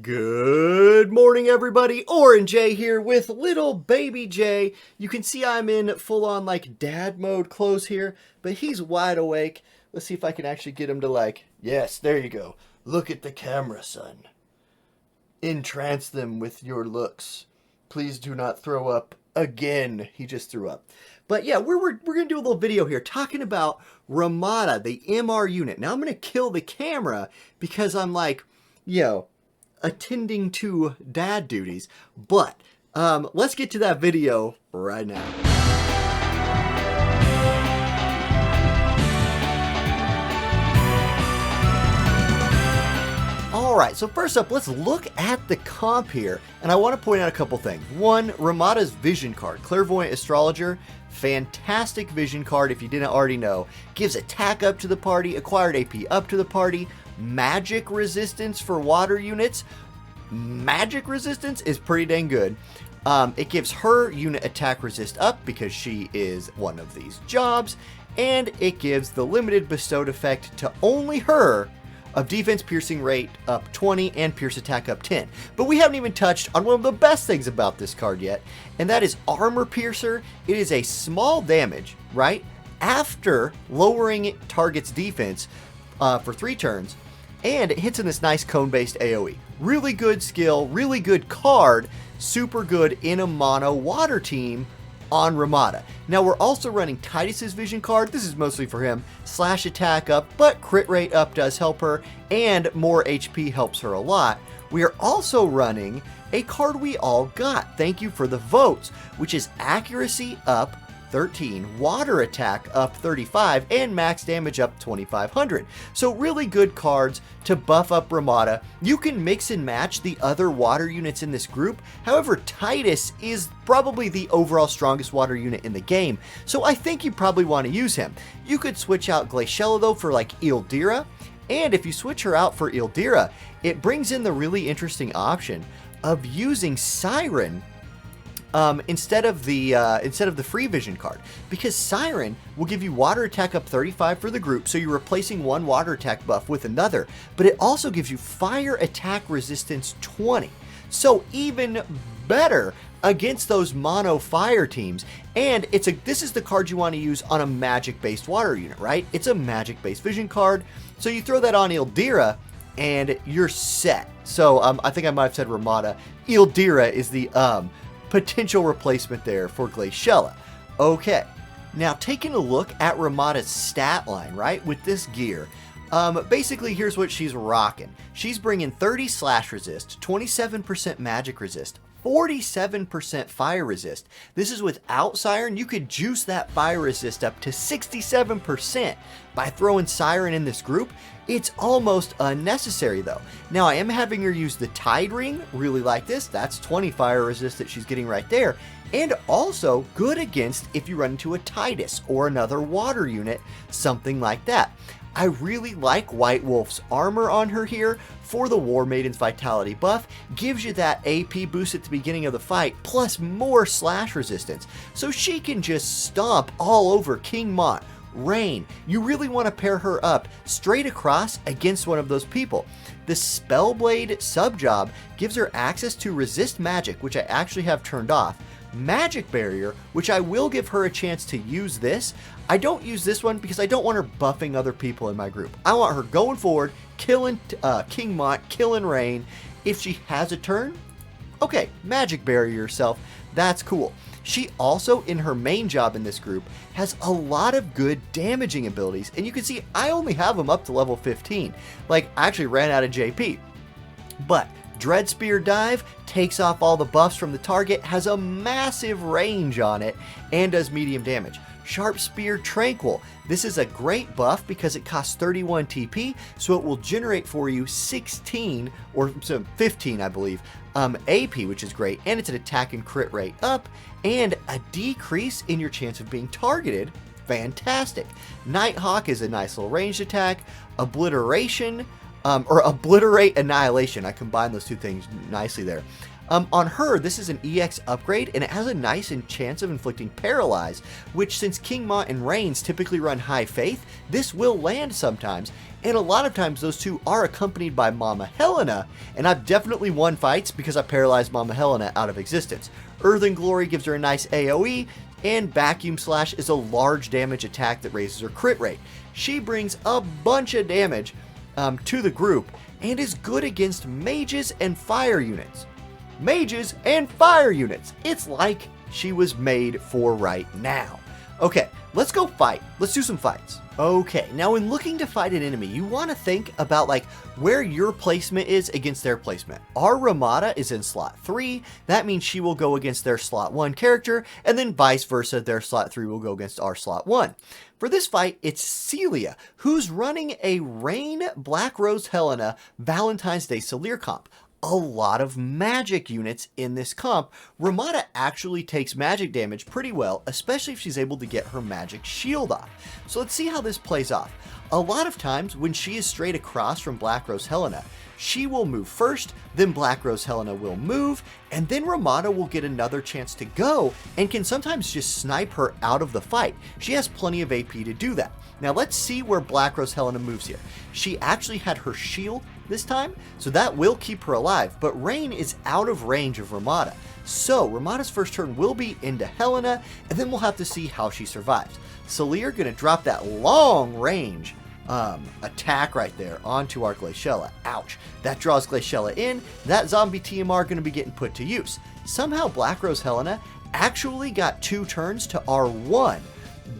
Good morning, everybody. Orange J here with little baby J. You can see I'm in full-on, dad mode clothes here, but he's wide awake. Let's see if I can actually get him to, yes, there you go. Look at the camera, son. Entrance them with your looks. Please do not throw up again. He just threw up. But yeah, we're going to do a little video here talking about Ramada, the MR unit. Now, I'm going to kill the camera because I'm attending to dad duties, but let's get to that video right now. Alright, so first up, let's look at the comp here, and I want to point out a couple things. One, Ramada's vision card, Clairvoyant Astrologer, fantastic vision card if you didn't already know. Gives attack up to the party, acquired AP up to the party, magic resistance for water units. Magic resistance is pretty dang good. It gives her unit attack resist up because she is one of these jobs, and it gives the limited bestowed effect to only her of defense piercing rate up 20 and pierce attack up 10. But we haven't even touched on one of the best things about this card yet, and that is Armor Piercer. It is a small damage, right? After lowering target's defense for 3 turns, and it hits in this nice cone-based AoE. Really good skill, really good card, super good in a mono water team on Ramada. Now we're also running Titus's vision card. This is mostly for him. Slash attack up, but crit rate up does help her, and more HP helps her a lot. We are also running a card we all got. Thank you for the votes, which is accuracy up 13, water attack up 35, and max damage up 2500. So really good cards to buff up Ramada. You can mix and match the other water units in this group. However, Titus is probably the overall strongest water unit in the game, so I think you probably want to use him. You could switch out Glaciella though for Ildira, and if you switch her out for Ildira, it brings in the really interesting option of using Siren instead of the free vision card, because Siren will give you water attack up 35 for the group, so you're replacing one water attack buff with another, but it also gives you fire attack resistance 20, so even better against those mono fire teams. And this is the card you want to use on a magic based water unit, right? It's a magic based vision card, so you throw that on Ildira and you're set. So I think I might have said Ramada. Ildira is the potential replacement there for Glaciella. Okay, now taking a look at Ramada's stat line, right, with this gear, basically here's what she's rocking. She's bringing 30 slash resist, 27% magic resist, 47% fire resist. This is without Siren. You could juice that fire resist up to 67% by throwing Siren in this group. It's almost unnecessary though. Now I am having her use the Tide Ring, really like this. That's 20 fire resist that she's getting right there. And also good against if you run into a Titus or another water unit, something like that. I really like White Wolf's armor on her here for the War Maiden's Vitality buff. Gives you that AP boost at the beginning of the fight, plus more slash resistance. So she can just stomp all over King Mont, Rain. You really want to pair her up straight across against one of those people. The Spellblade sub-job gives her access to resist magic, which I actually have turned off. Magic Barrier, which I will give her a chance to use this. I don't use this one because I don't want her buffing other people in my group. I want her going forward, killing King Mont, killing Rain. If she has a turn, okay, Magic Barrier yourself, that's cool. She also, in her main job in this group, has a lot of good damaging abilities, and you can see I only have them up to level 15. I actually ran out of JP. But Dread Spear Dive takes off all the buffs from the target, has a massive range on it, and does medium damage. Sharp Spear Tranquil. This is a great buff because it costs 31 TP, so it will generate for you 16, or 15 I believe, AP, which is great, and it's an attack and crit rate up, and a decrease in your chance of being targeted. Fantastic. Nighthawk is a nice little ranged attack. Obliteration, or Obliterate Annihilation. I combined those two things nicely there. On her, this is an EX upgrade, and it has a nice chance of inflicting Paralyze, which since King Mont and Reigns typically run High Faith, this will land sometimes, and a lot of times those two are accompanied by Mama Helena, and I've definitely won fights because I paralyzed Mama Helena out of existence. Earthen Glory gives her a nice AoE, and Vacuum Slash is a large damage attack that raises her crit rate. She brings a bunch of damage to the group, and is good against mages and fire units. Mages and fire units. It's like she was made for right now. Okay, let's go fight. Let's do some fights. Okay, now when looking to fight an enemy, you want to think about like where your placement is against their placement. Our Ramada is in slot 3. That means she will go against their slot 1 character, and then vice versa, their slot 3 will go against our slot 1. For this fight, it's Celia, who's running a Rain Black Rose Helena Valentine's Day SLAYER comp. A lot of magic units in this comp. Ramada actually takes magic damage pretty well, especially if she's able to get her magic shield off. So let's see how this plays off. A lot of times when she is straight across from Black Rose Helena, she will move first, then Black Rose Helena will move, and then Ramada will get another chance to go and can sometimes just snipe her out of the fight. She has plenty of AP to do that. Now let's see where Black Rose Helena moves here. She actually had her shield this time, so that will keep her alive, but Rain is out of range of Ramada. So Ramada's first turn will be into Helena, and then we'll have to see how she survives. SLAYER gonna drop that long range attack right there onto our Glaciella. Ouch. That draws Glaciella in. That zombie TMR gonna be getting put to use. Somehow Black Rose Helena actually got 2 turns to R1.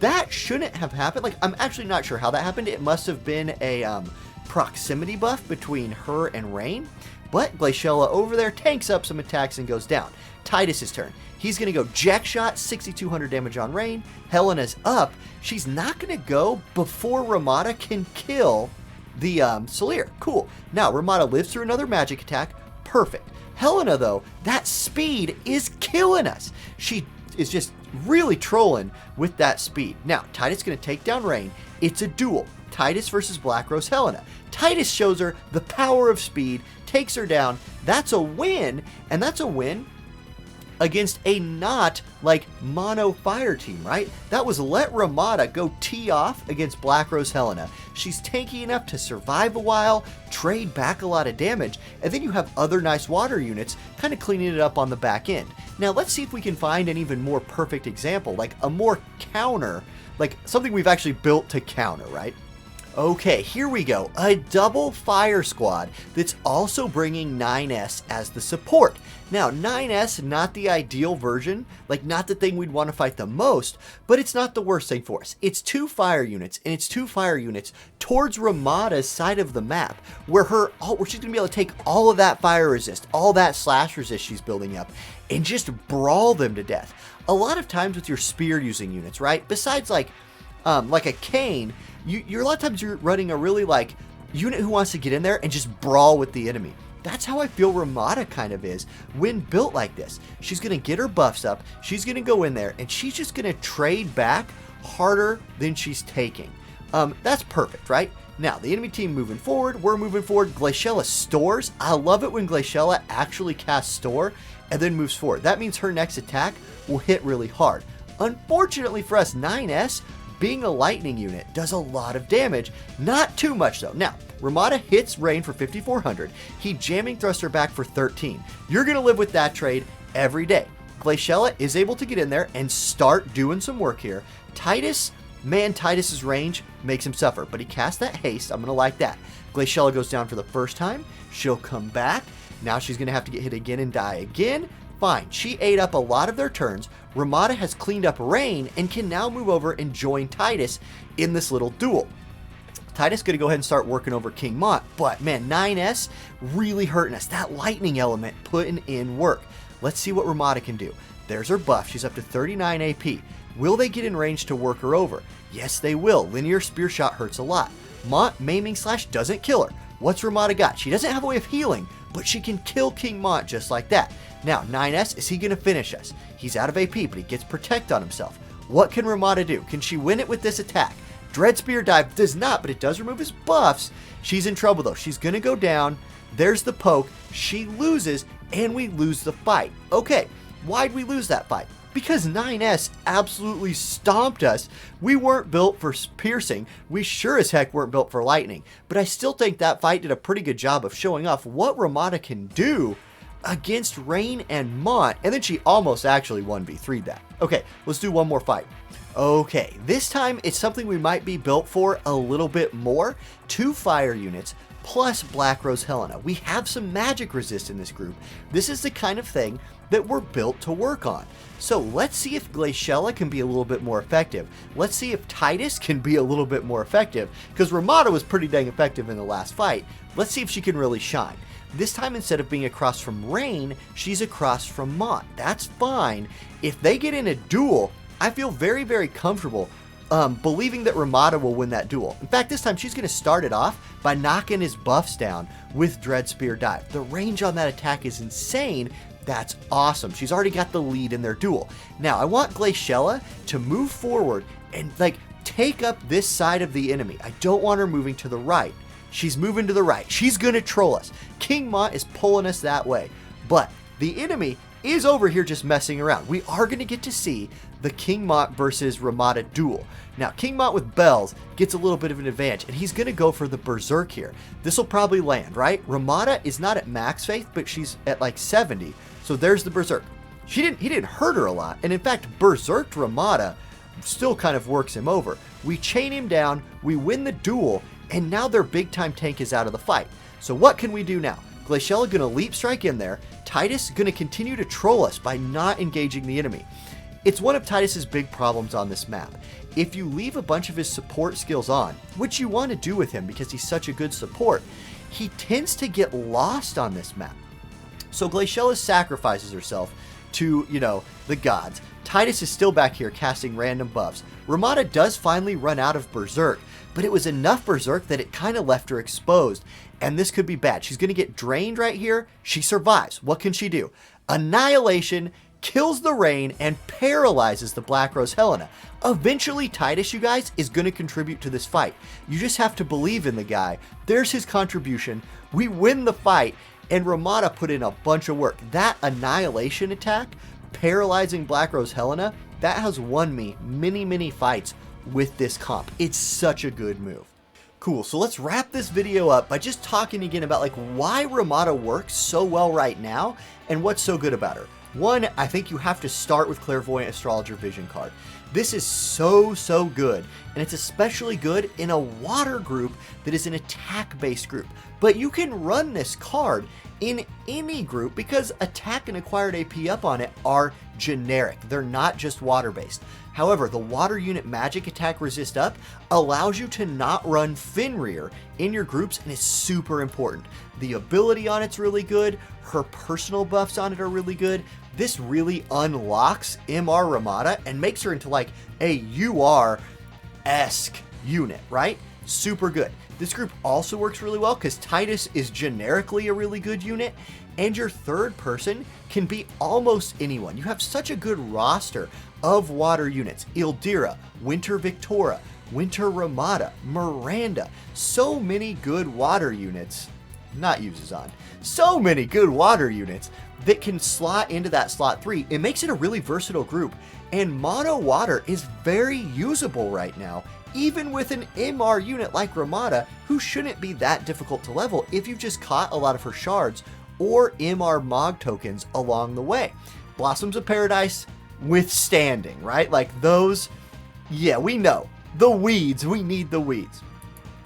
That shouldn't have happened. Like, I'm actually not sure how that happened. It must have been a proximity buff between her and Rain, but Glaciella over there tanks up some attacks and goes down. Titus's turn. He's going to go Jack Shot, 6,200 damage on Rain. Helena's up. She's not going to go before Ramada can kill the SLAYER. Cool. Now, Ramada lives through another magic attack. Perfect. Helena, though, that speed is killing us. She is just really trolling with that speed. Now, Titus is going to take down Rain. It's a duel. Titus versus Black Rose Helena. Titus shows her the power of speed, takes her down. That's a win, and that's a win against a not like mono fire team, right? That was let Ramada go tee off against Black Rose Helena. She's tanky enough to survive a while, trade back a lot of damage, and then you have other nice water units kind of cleaning it up on the back end. Now let's see if we can find an even more perfect example, like a more counter, like something we've actually built to counter, right? Okay, here we go. A double fire squad that's also bringing 9S as the support. Now, 9S, not the ideal version, like not the thing we'd want to fight the most, but it's not the worst thing for us. It's 2 fire units, and it's 2 fire units towards Ramada's side of the map, where she's going to be able to take all of that fire resist, all that slash resist she's building up, and just brawl them to death. A lot of times with your spear using units, right? Besides like a Kane, you're a lot of times you're running a really like unit who wants to get in there and just brawl with the enemy. That's how I feel Ramada kind of is when built like this. She's going to get her buffs up, she's going to go in there, and she's just going to trade back harder than she's taking. That's perfect, right? Now, the enemy team moving forward, we're moving forward. Glaciella stores. I love it when Glaciella actually casts store and then moves forward. That means her next attack will hit really hard. Unfortunately for us, 9S, being a lightning unit, does a lot of damage. Not too much though. Now, Ramada hits Rain for 5,400. He jamming thrust her back for 13. You're going to live with that trade every day. Glaciella is able to get in there and start doing some work here. Titus, man, Titus's range makes him suffer, but he casts that haste. I'm going to like that. Glaciella goes down for the first time. She'll come back. Now she's going to have to get hit again and die again. Fine, she ate up a lot of their turns. Ramada has cleaned up Rain and can now move over and join Titus in this little duel. Titus going to go ahead and start working over King Mont, but man, 9S really hurting us. That lightning element putting in work. Let's see what Ramada can do. There's her buff. She's up to 39 AP. Will they get in range to work her over? Yes, they will. Linear spear shot hurts a lot. Mont maiming slash doesn't kill her. What's Ramada got? She doesn't have a way of healing, but she can kill King Mont just like that. Now, 9S, is he going to finish us? He's out of AP, but he gets protect on himself. What can Ramada do? Can she win it with this attack? Dread Spear Dive does not, but it does remove his buffs. She's in trouble though. She's going to go down. There's the poke. She loses, and we lose the fight. Okay, why'd we lose that fight? Because 9S absolutely stomped us. We weren't built for piercing. We sure as heck weren't built for lightning. But I still think that fight did a pretty good job of showing off what Ramada can do against Rain and Mont. And then she almost actually 1v3'd that. Okay, let's do one more fight. Okay, this time it's something we might be built for a little bit more. 2 fire units plus Black Rose Helena. We have some magic resist in this group. This is the kind of thing that we're built to work on. So let's see if Glaciella can be a little bit more effective. Let's see if Titus can be a little bit more effective, because Ramada was pretty dang effective in the last fight. Let's see if she can really shine. This time, instead of being across from Rain, she's across from Mont. That's fine. If they get in a duel, I feel very, very comfortable believing that Ramada will win that duel. In fact, this time she's going to start it off by knocking his buffs down with Dread Spear Dive. The range on that attack is insane. That's awesome. She's already got the lead in their duel. Now, I want Glaciella to move forward and take up this side of the enemy. I don't want her moving to the right. She's moving to the right. She's going to troll us. King Mont is pulling us that way. But the enemy is over here just messing around. We are going to get to see the King Mont versus Ramada duel. Now, King Mont with bells gets a little bit of an advantage, and he's going to go for the Berserk here. This will probably land, right? Ramada is not at max faith, but she's at like 70. So there's the Berserk. He didn't hurt her a lot, and in fact, Berserked Ramada still kind of works him over. We chain him down, we win the duel, and now their big time tank is out of the fight. So what can we do now? Glaciella gonna leap strike in there. Titus gonna continue to troll us by not engaging the enemy. It's one of Titus's big problems on this map. If you leave a bunch of his support skills on, which you want to do with him because he's such a good support, he tends to get lost on this map. So Glaciella sacrifices herself to, the gods. Titus is still back here casting random buffs. Ramada does finally run out of Berserk, but it was enough Berserk that it kind of left her exposed. And this could be bad. She's going to get drained right here. She survives. What can she do? Annihilation, kills the Rain, and paralyzes the Black Rose Helena. Eventually, Titus, you guys, is going to contribute to this fight. You just have to believe in the guy. There's his contribution. We win the fight, and Ramada put in a bunch of work. That Annihilation attack, paralyzing Black Rose Helena, that has won me many, many fights with this comp. It's such a good move. Cool, so let's wrap this video up by just talking again about why Ramada works so well right now and what's so good about her. One, I think you have to start with Clairvoyant Astrologer Vision card. This is so good, and it's especially good in a water group that is an attack-based group. But you can run this card in any group because attack and acquired AP up on it are generic. They're not just water-based. However, the water unit magic attack resist up allows you to not run Fenrir in your groups, and it's super important. The ability on it's really good. Her personal buffs on it are really good. This really unlocks MR Ramada and makes her into a UR-esque unit, right? Super good. This group also works really well because Titus is generically a really good unit, and your third person can be almost anyone. You have such a good roster of water units. Ildira, Winter Victoria, Winter Ramada, Miranda. So many good water units. Not uses on. So many good water units that can slot into that slot 3. It makes it a really versatile group, and mono water is very usable right now, even with an MR unit like Ramada, who shouldn't be that difficult to level if you've just caught a lot of her shards or MR Mog tokens along the way. Blossoms of Paradise, withstanding, right? Those, yeah, we know. The weeds, we need the weeds.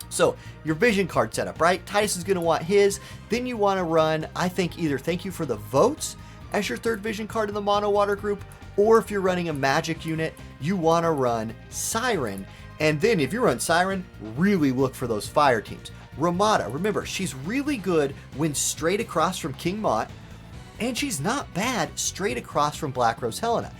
So, your vision card setup, right? Titus is going to want his. Then you want to run, I think, either Thank You for the Votes as your third vision card in the mono water group, or if you're running a magic unit, you want to run Siren. And then if you run Siren, really look for those fire teams. Ramada, remember, she's really good when straight across from King Mont, and she's not bad straight across from Black Rose Helena.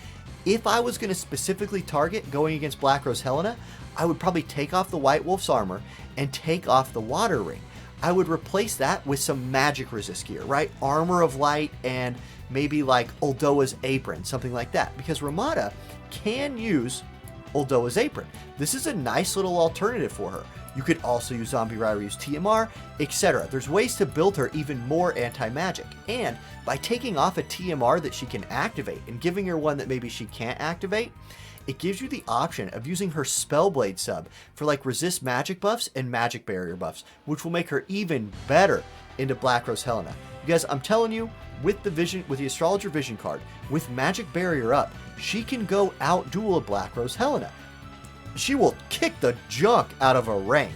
If I was going to specifically target going against Black Rose Helena, I would probably take off the White Wolf's armor and take off the water ring. I would replace that with some magic resist gear, right? Armor of Light and maybe Uldoa's apron, something like that. Because Ramada can use Uldoa's Apron. This is a nice little alternative for her. You could also use Zombie Ryu's TMR, etc. There's ways to build her even more anti-magic, and by taking off a TMR that she can activate and giving her one that maybe she can't activate, it gives you the option of using her Spellblade sub for like resist magic buffs and magic barrier buffs, which will make her even better into Black Rose Helena. You guys, I'm telling you, with the Astrologer Vision card, with magic barrier up, she can go out duel a Black Rose Helena. She will kick the junk out of a Rain.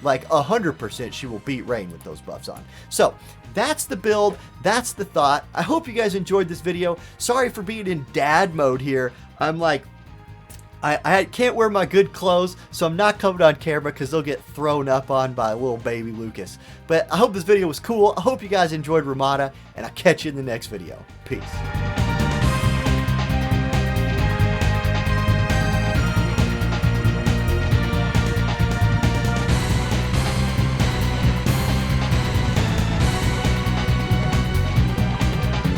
Like 100% she will beat Rain with those buffs on. So that's the build, that's the thought. I hope you guys enjoyed this video. Sorry for being in dad mode here. I'm like, I can't wear my good clothes, so I'm not coming on camera because they'll get thrown up on by little baby Lucas. But I hope this video was cool. I hope you guys enjoyed Ramada, and I'll catch you in the next video. Peace.